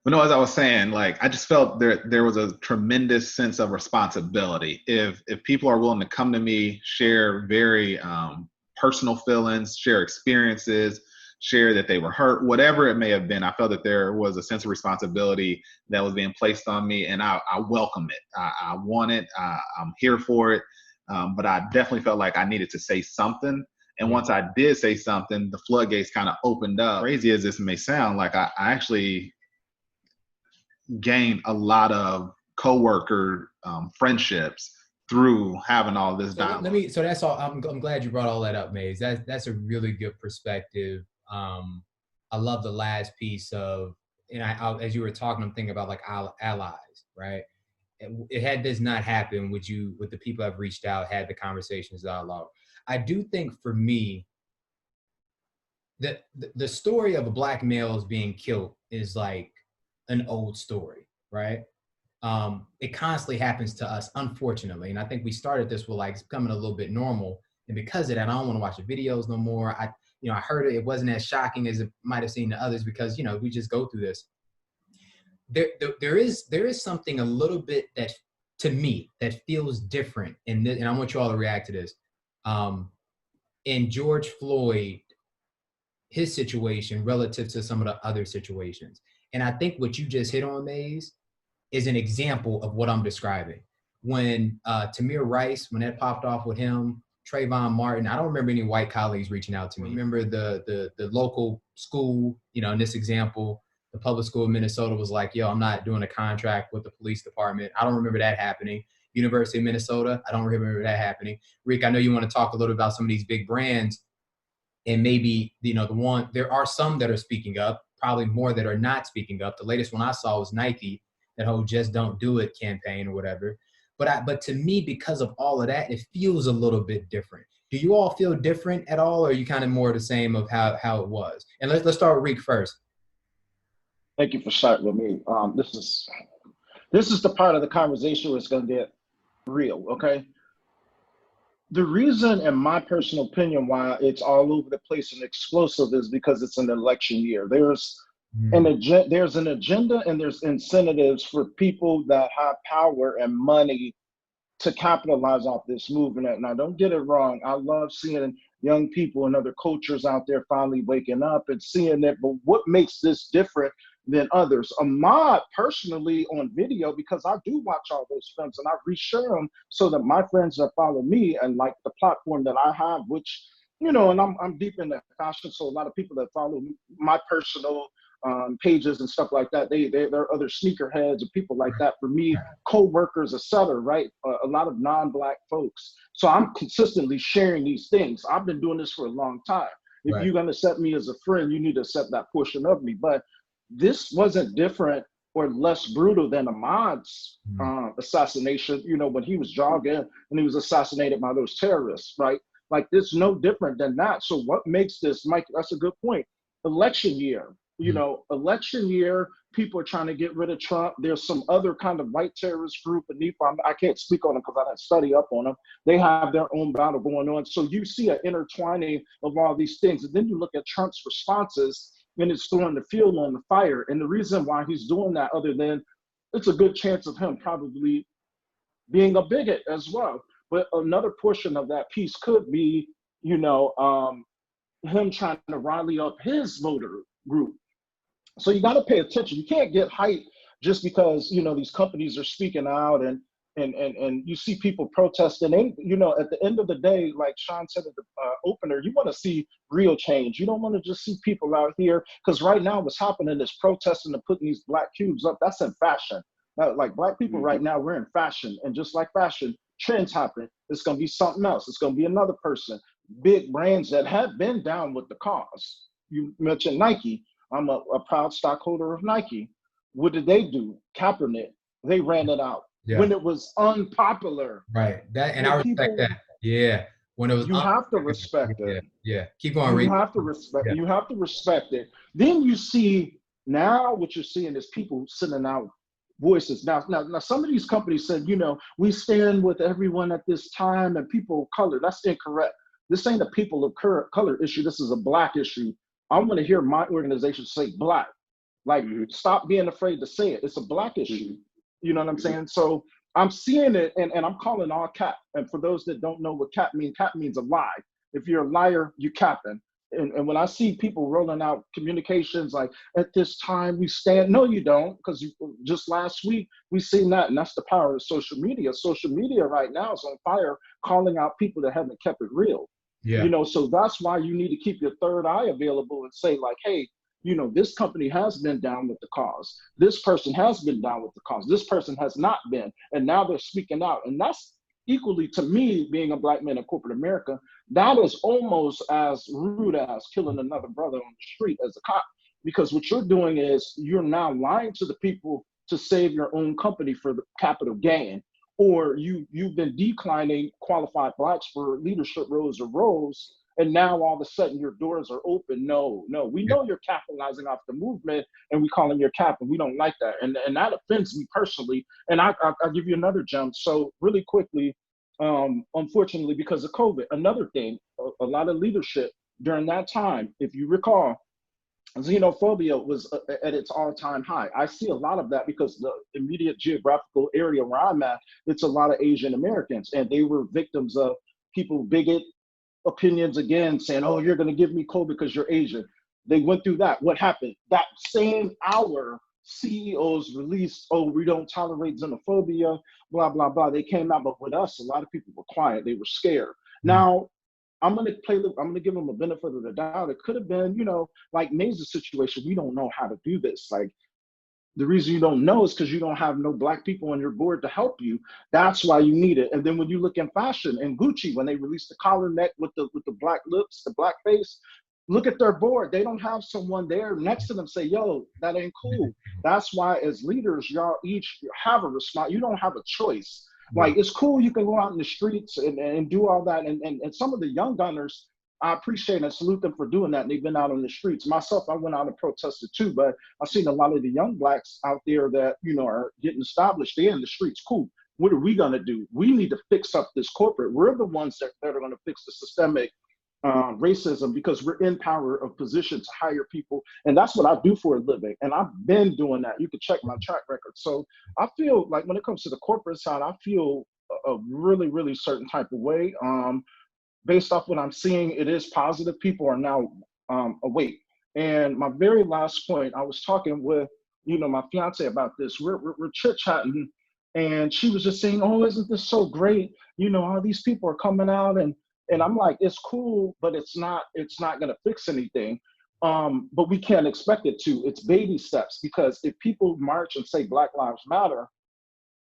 But no, as I was saying, like I just felt there was a tremendous sense of responsibility. If people are willing to come to me, share very personal feelings, share experiences, share that they were hurt, whatever it may have been, I felt that there was a sense of responsibility that was being placed on me, and I welcome it. I want it. I'm here for it. But I definitely felt like I needed to say something. And Yeah. once I did say something, the floodgates kind of opened up. Crazy as this may sound, like I actually gained a lot of coworker friendships through having all this So let dialogue. me. So that's all. I'm glad you brought all that up, Maze. That's a really good perspective. I love the last piece of, and as you were talking, I'm thinking about like allies, right? It had this not happened, would the people have reached out, had the conversations, dialogue? I do think for me that the story of a black males being killed is like an old story, right? It constantly happens to us, unfortunately. And I think we started this with like it's becoming a little bit normal. And because of that, I don't want to watch the videos no more. I heard it wasn't as shocking as it might have seemed to others because, we just go through this. There is something a little bit that to me that feels different in this, and I want you all to react to this. In George Floyd, his situation relative to some of the other situations. And I think what you just hit on, Maze, is an example of what I'm describing. When Tamir Rice, when that popped off with him, Trayvon Martin, I don't remember any white colleagues reaching out to me. I remember the local school, in this example, the public school of Minnesota was like, yo, I'm not doing a contract with the police department. I don't remember that happening. University of Minnesota, I don't remember that happening. Rick, I know you want to talk a little about some of these big brands and maybe, there are some that are speaking up, probably more that are not speaking up. The latest one I saw was Nike, that whole "Just Don't Do It" campaign or whatever. But to me, because of all of that, it feels a little bit different. Do you all feel different at all, or are you kind of more the same of how it was? And let's start with Reek first. Thank you for starting with me. This is the part of the conversation where it's going to get real. Okay. The reason, in my personal opinion, why it's all over the place and explosive is because it's an election year. There's an agenda and there's incentives for people that have power and money to capitalize off this movement. Now, don't get it wrong. I love seeing young people and other cultures out there finally waking up and seeing it. But what makes this different than others? Ahmaud, personally, on video, because I do watch all those films and I reshare them so that my friends that follow me and like the platform that I have, which, and I'm deep in that fashion. So a lot of people that follow my personal pages and stuff like that. They're other sneakerheads and people like that. For me, co-workers, etc. Right, a lot of non-black folks. So I'm consistently sharing these things. I've been doing this for a long time. If Right. you're going to accept me as a friend, you need to accept that portion of me. But this wasn't different or less brutal than Ahmaud's assassination. When he was jogging and he was assassinated by those terrorists. Right, like this, no different than that. So what makes this, Mike? That's a good point. Election year. Election year, people are trying to get rid of Trump. There's some other kind of white terrorist group beneath. I can't speak on them because I didn't study up on them. They have their own battle going on. So you see an intertwining of all these things. And then you look at Trump's responses and it's throwing the fuel on the fire. And the reason why he's doing that, other than it's a good chance of him probably being a bigot as well. But another portion of that piece could be, him trying to rally up his voter group. So you got to pay attention. You can't get hype just because these companies are speaking out and you see people protesting. And at the end of the day, like Sean said at the opener, you want to see real change. You don't want to just see people out here, because right now what's happening is protesting and putting these black cubes up. That's in fashion. Like black people right now, we're in fashion, and just like fashion, trends happen. It's going to be something else. It's going to be another person. Big brands that have been down with the cause. You mentioned Nike. I'm a proud stockholder of Nike. What did they do? Kaepernick. They ran it out Yeah. when it was unpopular. Right. That, and When I respect people, that. Yeah. When it was you have to respect yeah. it. Yeah. Keep going, You Reek. have to respect. Yeah. You have to respect it. Then you see now what you're seeing is people sending out voices. Now, some of these companies said, we stand with everyone at this time and people of color. That's incorrect. This ain't a people of color issue. This is a black issue. I want to hear my organization say black. Like, stop being afraid to say it. It's a Black issue. You know what I'm saying? So I'm seeing it, and I'm calling all cap. And for those that don't know what cap means a lie. If you're a liar, you capping. And when I see people rolling out communications like, at this time we stand, no, you don't, because just last week we seen that, and that's the power of social media. Social media right now is on fire, calling out people that haven't kept it real. Yeah. You know, so that's why you need to keep your third eye available and say like, hey, you know, this company has been down with the cause. This person has been down with the cause. This person has not been, and now they're speaking out. And that's equally, to me, being a Black man in corporate America, that is almost as rude as killing another brother on the street as a cop, because what you're doing is you're now lying to the people to save your own company for the capital gain, or you've been declining qualified Blacks for leadership roles, and now all of a sudden your doors are open. No, we know you're capitalizing off the movement, and we calling your cap, and we don't like that, and that offends me personally. And I'll give you another gem. So really quickly, unfortunately, because of COVID, another thing, a lot of leadership during that time, if you recall, xenophobia was at its all-time high. I see a lot of that because the immediate geographical area where I'm at, it's a lot of Asian Americans, and they were victims of people bigot opinions again, saying, oh, you're going to give me COVID because you're Asian. They went through that. What happened? That same hour, CEOs released, oh, we don't tolerate xenophobia, blah, blah, blah. They came out, but with us, a lot of people were quiet. They were scared. Now, I'm going to give them a benefit of the doubt. It could have been, you know, like Maze's situation. We don't know how to do this. Like, the reason you don't know is because you don't have no Black people on your board to help you. That's why you need it. And then when you look in fashion, and Gucci, when they released the collar neck with the black lips, the black face, look at their board. They don't have someone there next to them say, yo, that ain't cool. That's why as leaders, y'all each have a response. You don't have a choice. Like, it's cool, you can go out in the streets and do all that. And some of the young gunners, I appreciate and salute them for doing that. And they've been out on the streets. Myself, I went out and protested too, but I've seen a lot of the young Blacks out there that, you know, are getting established. They're in the streets. Cool. What are we going to do? We need to fix up this corporate. We're the ones that are going to fix the systemic racism, because we're in power of position to hire people. And that's what I do for a living. And I've been doing that. You can check my track record. So I feel like when it comes to the corporate side, I feel a really, really certain type of way. Based off what I'm seeing, it is positive. People are now awake. And my very last point, I was talking with, you know, my fiance about this. We're chit-chatting, and she was just saying, oh, isn't this so great? You know, all these people are coming out, and I'm like, it's cool, but it's not going to fix anything. But we can't expect it to. It's baby steps, because if people march and say Black Lives Matter,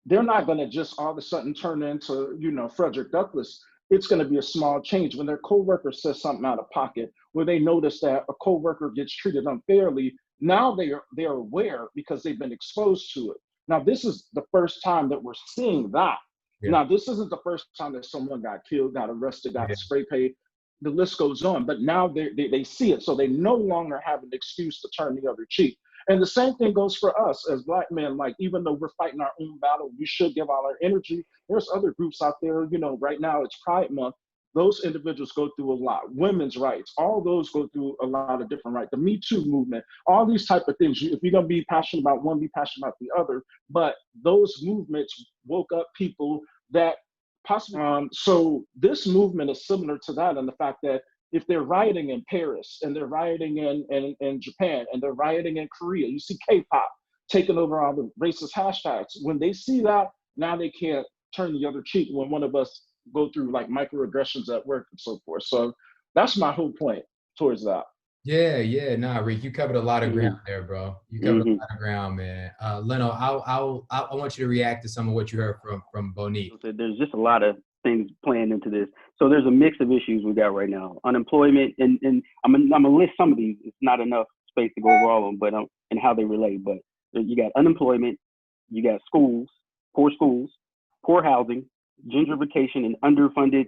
they're not going to just all of a sudden turn into, you know, Frederick Douglass. It's going to be a small change. When their coworker says something out of pocket, where they notice that a coworker gets treated unfairly, now they're aware because they've been exposed to it. Now, this is the first time that we're seeing that. Yeah. Now, this isn't the first time that someone got killed, got arrested, got spray paid. The list goes on. But now they see it, so they no longer have an excuse to turn the other cheek. And the same thing goes for us as Black men. Like, even though we're fighting our own battle, we should give all our energy. There's other groups out there, you know, right now it's Pride Month. Those individuals go through a lot. Women's rights, all those go through a lot of different rights. The Me Too movement, all these type of things. If you're going to be passionate about one, be passionate about the other. But those movements woke up people that possibly, so this movement is similar to that in the fact that if they're rioting in Paris and they're rioting in Japan and they're rioting in Korea, you see K-pop taking over all the racist hashtags. When they see that, now they can't turn the other cheek when one of us go through like microaggressions at work and so forth. So that's my whole point towards that. Yeah. Nah, Rick, you covered a lot of ground there, bro. You covered a lot of ground, man. Leno, I want you to react to some of what you heard from Bonique. There's just a lot of things playing into this. So there's a mix of issues we got right now. Unemployment, and I'm gonna list some of these. It's not enough space to go over all of them, but and how they relate. But you got unemployment, you got schools, poor housing, gentrification and underfunded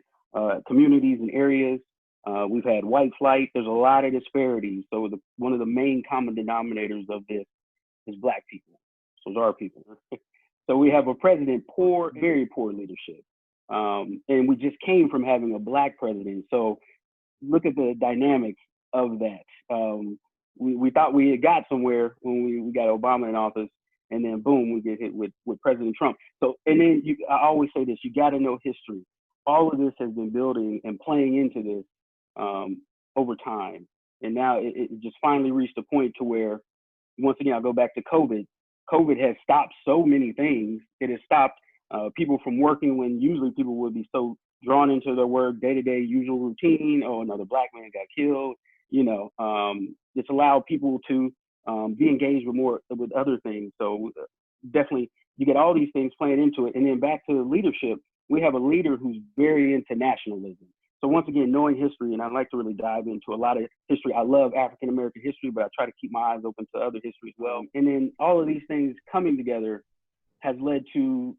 communities and areas. We've had white flight. There's a lot of disparities. So one of the main common denominators of this is Black people. So it's our people. So we have a president, very poor leadership. And we just came from having a Black president. So look at the dynamics of that. we thought we had got somewhere when we got Obama in office, and then boom, we get hit with President Trump. So, and then I always say this: you got to know history. All of this has been building and playing into this over time, and now it just finally reached a point to where, once again, I'll go back to COVID. COVID has stopped so many things. It has stopped people from working when usually people would be so drawn into their work, day-to-day usual routine. Oh, another black man got killed. It's allowed people to be engaged with other things. So definitely, you get all these things playing into it. And then back to leadership, we have a leader who's very into nationalism. So once again, knowing history, and I'd like to really dive into a lot of history. I love African American history, but I try to keep my eyes open to other history as well. And then all of these things coming together has led to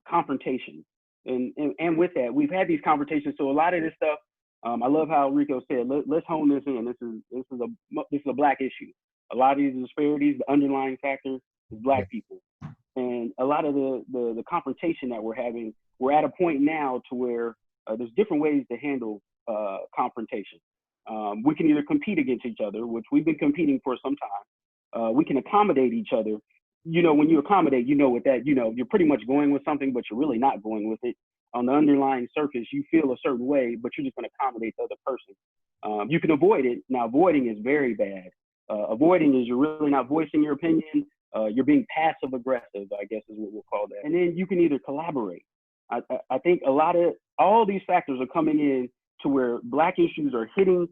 confrontation. And with that, we've had these conversations. So a lot of this stuff, I love how Rico said, let's hone this in. This is a black issue. A lot of these disparities, the underlying factor is black people. And a lot of the confrontation that we're having, we're at a point now to where there's different ways to handle confrontation. We can either compete against each other, which we've been competing for some time. We can accommodate each other. When you accommodate, with that, you're pretty much going with something, but you're really not going with it. On the underlying surface, you feel a certain way, but you're just going to accommodate the other person. You can avoid it. Now, avoiding is very bad. Avoiding is you're really not voicing your opinion. You're being passive aggressive, I guess is what we'll call that. And then you can either collaborate. I think all these factors are coming in to where black issues are hitting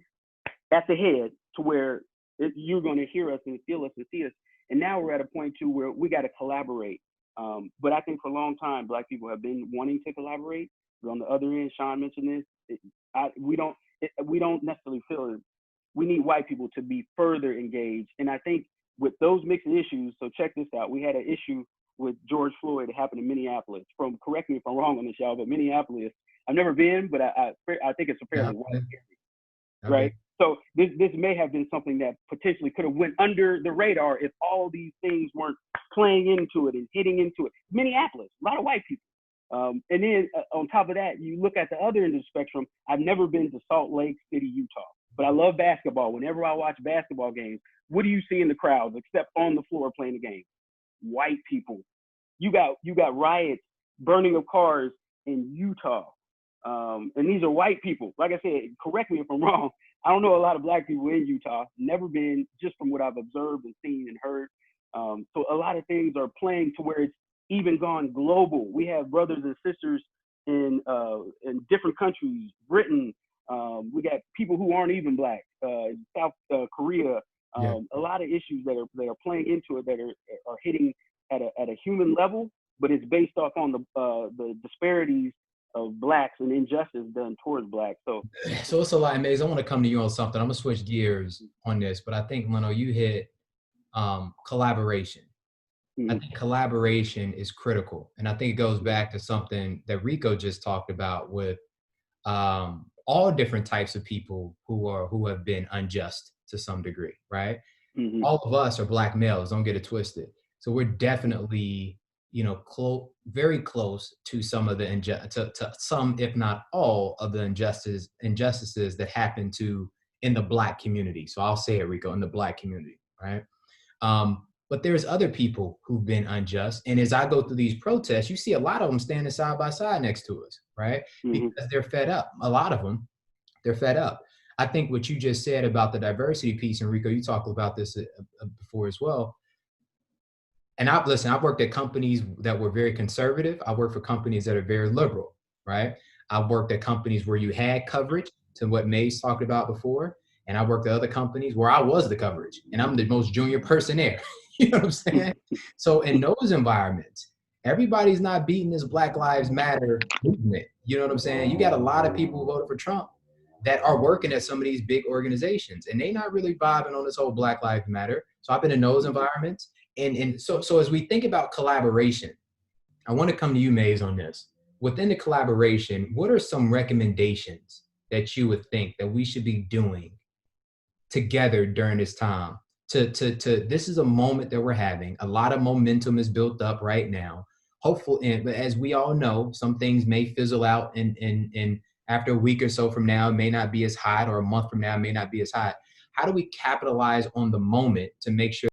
at the head to where you're going to hear us and feel us and see us. And now we're at a point too where we got to collaborate. But I think for a long time, black people have been wanting to collaborate. But on the other end, Sean mentioned this. We don't necessarily feel it. We need white people to be further engaged. And I think with those mixed issues, so check this out. We had an issue with George Floyd that happened in Minneapolis. Correct me if I'm wrong on this, y'all, but Minneapolis, I've never been, but I think it's a fairly white area, right? So this may have been something that potentially could have went under the radar if all these things weren't playing into it and hitting into it. Minneapolis, a lot of white people. And then on top of that, you look at the other end of the spectrum. I've never been to Salt Lake City, Utah, but I love basketball. Whenever I watch basketball games, what do you see in the crowds except on the floor playing the game? White people. You got riots, burning of cars in Utah. And these are white people. Like I said, correct me if I'm wrong. I don't know a lot of black people in Utah. Never been, just from what I've observed and seen and heard. So a lot of things are playing to where it's even gone global. We have brothers and sisters in different countries, Britain. We got people who aren't even black, South Korea. A lot of issues that are playing into it that are hitting at a human level, but it's based off on the disparities of blacks and injustice done towards blacks. So it's a lot, Maze. I want to come to you on something. I'm gonna switch gears on this, but I think, Leno, you hit collaboration. I think collaboration is critical, and I think it goes back to something that Rico just talked about with all different types of people who have been unjust to some degree, right? Mm-hmm. All of us are black males. Don't get it twisted. So we're definitely, very close to some of the to some, if not all, of the injustices that happen in the black community. So I'll say it, Rico, in the black community, right? But there's other people who've been unjust, and as I go through these protests, you see a lot of them standing side by side next to us, right? Mm-hmm. Because they're fed up. A lot of them, they're fed up. I think what you just said about the diversity piece, and Rico, you talked about this before as well. And I've worked at companies that were very conservative. I worked for companies that are very liberal, right? I worked at companies where you had coverage, to what Mace talked about before. And I worked at other companies where I was the coverage, and I'm the most junior person there. You know what I'm saying? So in those environments, everybody's not beating this Black Lives Matter movement. You know what I'm saying? You got a lot of people who voted for Trump that are working at some of these big organizations, and they not really vibing on this whole Black Lives Matter. So I've been in those environments. And so as we think about collaboration, I want to come to you, Maze, on this. Within the collaboration, what are some recommendations that you would think that we should be doing together during this time? This is a moment that we're having. A lot of momentum is built up right now. Hopefully, but as we all know, some things may fizzle out, and after a week or so from now, it may not be as hot, or a month from now, it may not be as hot. how do we capitalize on the moment to make sure